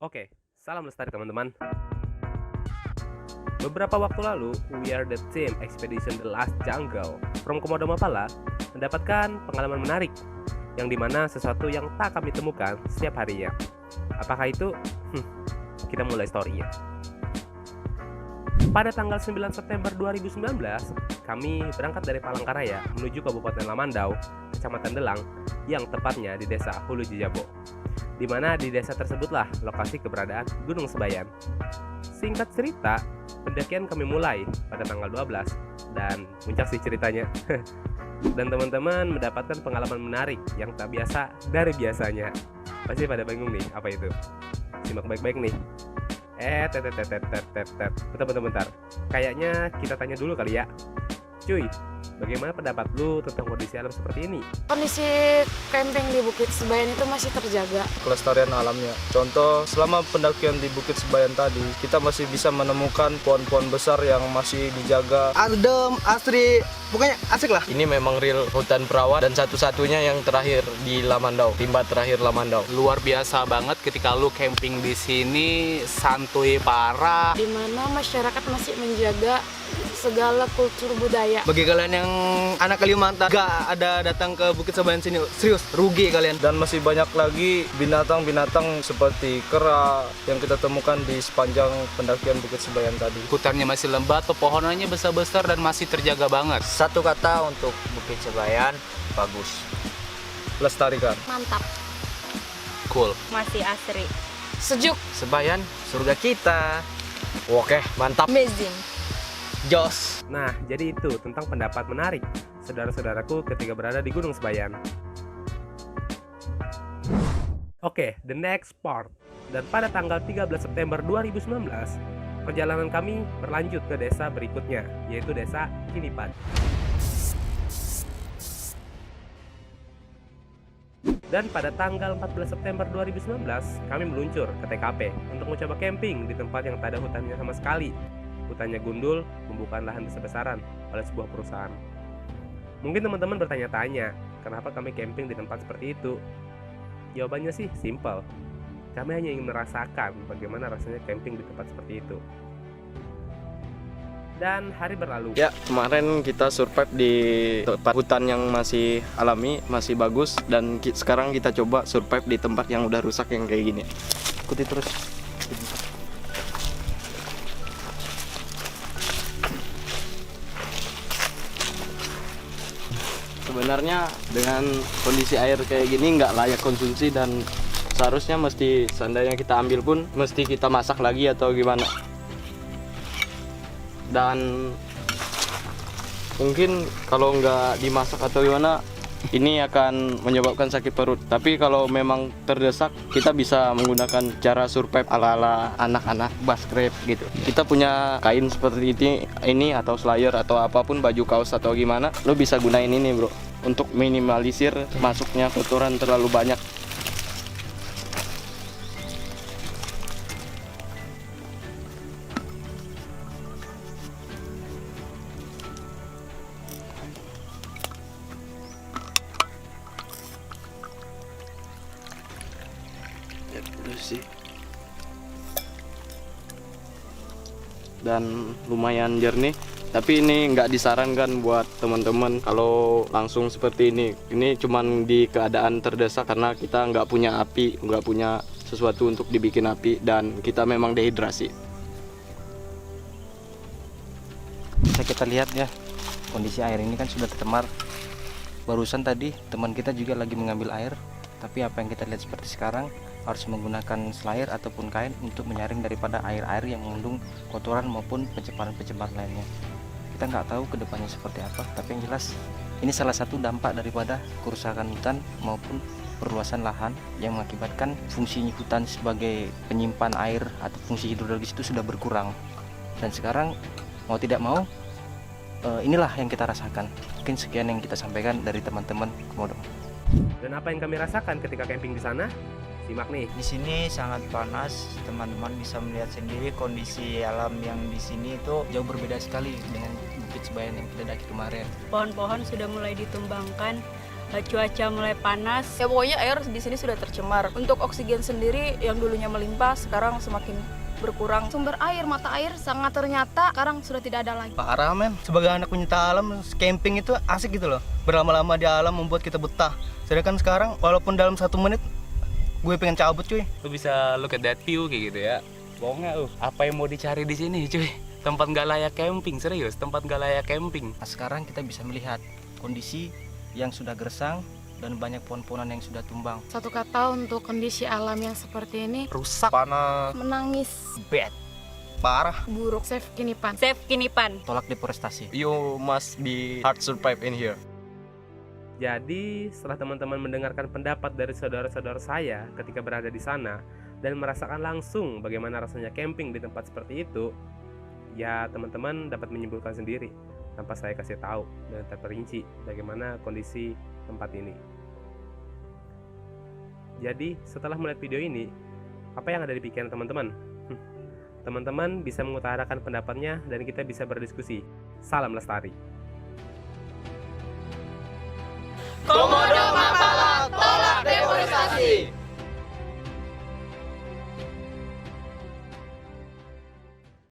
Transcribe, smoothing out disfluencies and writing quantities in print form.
Oke, salam lestari teman-teman. Beberapa waktu lalu, We Are The Team Expedition The Last Jungle from Komodo Mapala mendapatkan pengalaman menarik yang dimana sesuatu yang tak kami temukan setiap harinya. Apakah itu? Kita mulai story-nya. Pada tanggal 9 September 2019, kami berangkat dari Palangkaraya menuju Kabupaten Lamandau, Kecamatan Delang, yang tepatnya di Desa Hulu Jijabo, di mana di desa tersebutlah lokasi keberadaan Gunung Sebayan. Singkat cerita, pendakian kami mulai pada tanggal 12 dan puncak sih ceritanya. Dan teman-teman mendapatkan pengalaman menarik yang tak biasa dari biasanya. Pasti pada bingung nih, apa itu? Simak baik-baik nih. Bentar. Kayaknya kita tanya dulu kali ya. Cuy, bagaimana pendapat lu tentang kondisi alam seperti ini? Kondisi camping di Bukit Sebayan itu masih terjaga. Kelestarian alamnya. Contoh, selama pendakian di Bukit Sebayan tadi, kita masih bisa menemukan pohon-pohon besar yang masih dijaga. Adem, asri, pokoknya asik lah. Ini memang real hutan perawan dan satu-satunya yang terakhir di Lamandau, timba terakhir Lamandau. Luar biasa banget ketika lu camping di sini, santuy parah. Di mana masyarakat masih menjaga segala kultur budaya. Bagi kalian yang anak Kalimantan gak ada datang ke Bukit Sebayan sini, serius rugi kalian. Dan masih banyak lagi binatang-binatang seperti kera yang kita temukan di sepanjang pendakian Bukit Sebayan tadi. Hutannya masih lebat, pepohonannya besar-besar dan masih terjaga banget. Satu kata untuk Bukit Sebayan, bagus. Lestarikan. Mantap, Cool. Masih asri. sejuk, Sebayan, surga kita. Oke, mantap. amazing. Jos. Nah, jadi itu tentang pendapat menarik saudara-saudaraku ketika berada di Gunung Sebayan. Oke, the next part. Dan pada tanggal 13 September 2019, perjalanan kami berlanjut ke desa berikutnya, yaitu desa Kinipan. Dan pada tanggal 14 September 2019, kami meluncur ke TKP untuk mencoba camping di tempat yang tak ada hutannya sama sekali. Hutannya gundul, pembukaan lahan besar-besaran oleh sebuah perusahaan. Mungkin teman-teman bertanya-tanya, kenapa kami camping di tempat seperti itu? Jawabannya sih simpel. Kami hanya ingin merasakan bagaimana rasanya camping di tempat seperti itu. Dan hari berlalu. Ya, kemarin kita survive di tempat hutan yang masih alami, masih bagus. Dan sekarang kita coba survive di tempat yang udah rusak yang kayak gini. Ikuti terus. Sebenarnya dengan kondisi air kayak gini nggak layak konsumsi dan seharusnya seandainya kita ambil pun mesti kita masak lagi atau gimana. Dan mungkin kalau nggak dimasak atau gimana ini akan menyebabkan sakit perut. Tapi kalau memang terdesak kita bisa menggunakan cara survive ala-ala anak-anak baskrep gitu. Kita punya kain seperti ini atau slayer atau apapun, baju kaos atau gimana, lo bisa gunain ini bro untuk minimalisir masuknya kotoran terlalu banyak. Dan lumayan jernih, tapi ini nggak disarankan buat teman-teman kalau langsung seperti ini cuman di keadaan terdesak karena kita nggak punya api, nggak punya sesuatu untuk dibikin api dan kita memang dehidrasi. Bisa kita lihat ya, kondisi air ini kan sudah tercemar. Barusan tadi teman kita juga lagi mengambil air, tapi apa yang kita lihat seperti sekarang harus menggunakan slayer ataupun kain untuk menyaring daripada air-air yang mengandung kotoran maupun pencemaran-pencemaran lainnya. Kita nggak tahu kedepannya seperti apa, tapi yang jelas ini salah satu dampak daripada kerusakan hutan maupun perluasan lahan yang mengakibatkan fungsi hutan sebagai penyimpan air atau fungsi hidrologis itu sudah berkurang. Dan sekarang mau tidak mau inilah yang kita rasakan. Mungkin sekian yang kita sampaikan dari teman-teman Komodo. Dan apa yang kami rasakan ketika camping di sana? Simak nih. Di sini sangat panas, teman-teman bisa melihat sendiri kondisi alam yang di sini itu Jauh berbeda sekali dengan Bukit Sebayan yang kita daki kemarin. Pohon-pohon sudah mulai ditumbangkan, cuaca mulai panas. Ya pokoknya air di sini sudah tercemar. Untuk oksigen sendiri yang dulunya melimpah sekarang semakin berkurang. Sumber air, mata air sangat ternyata sekarang sudah tidak ada lagi. Parah men, sebagai anak pencinta alam, camping itu asik gitu loh. Berlama-lama di alam membuat kita betah. Sedangkan sekarang walaupun dalam 1 menit gue pengen cabut cuy. Lu bisa look at that view kayak gitu ya. Bohong nggak lu? Apa yang mau dicari di sini cuy? Tempat nggak layak camping, serius. Tempat nggak layak camping. Nah, sekarang kita bisa melihat kondisi yang sudah gersang dan banyak pohon-pohonan yang sudah tumbang. Satu kata untuk kondisi alam yang seperti ini, Rusak. Panas, menangis, bad, parah. buruk, safe kinipan. Safe Kinipan. Tolak deforestasi. You must be hard survive in here. Jadi, setelah teman-teman mendengarkan pendapat dari saudara-saudara saya ketika berada di sana dan merasakan langsung bagaimana rasanya camping di tempat seperti itu, ya teman-teman dapat menyimpulkan sendiri tanpa saya kasih tahu dan terperinci bagaimana kondisi tempat ini. Jadi, setelah melihat video ini, apa yang ada di pikiran teman-teman? Teman-teman bisa mengutarakan pendapatnya dan kita bisa berdiskusi. Salam lestari.